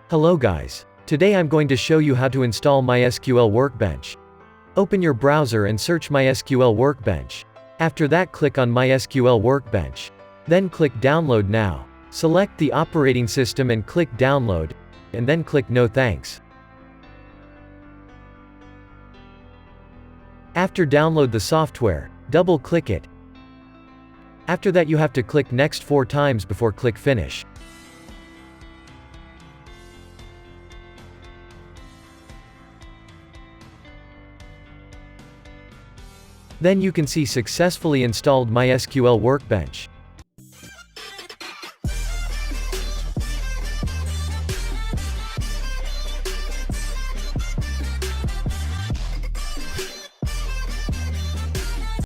Hello guys. Today I'm going to show you how to install MySQL Workbench. Open your browser and search MySQL Workbench. After that, click on MySQL Workbench. Then click Download Now. Select the operating system and click Download, and then click No Thanks. After download the software, double-click it. After that you have to click Next 4 times before click Finish. Then you can see successfully installed MySQL Workbench.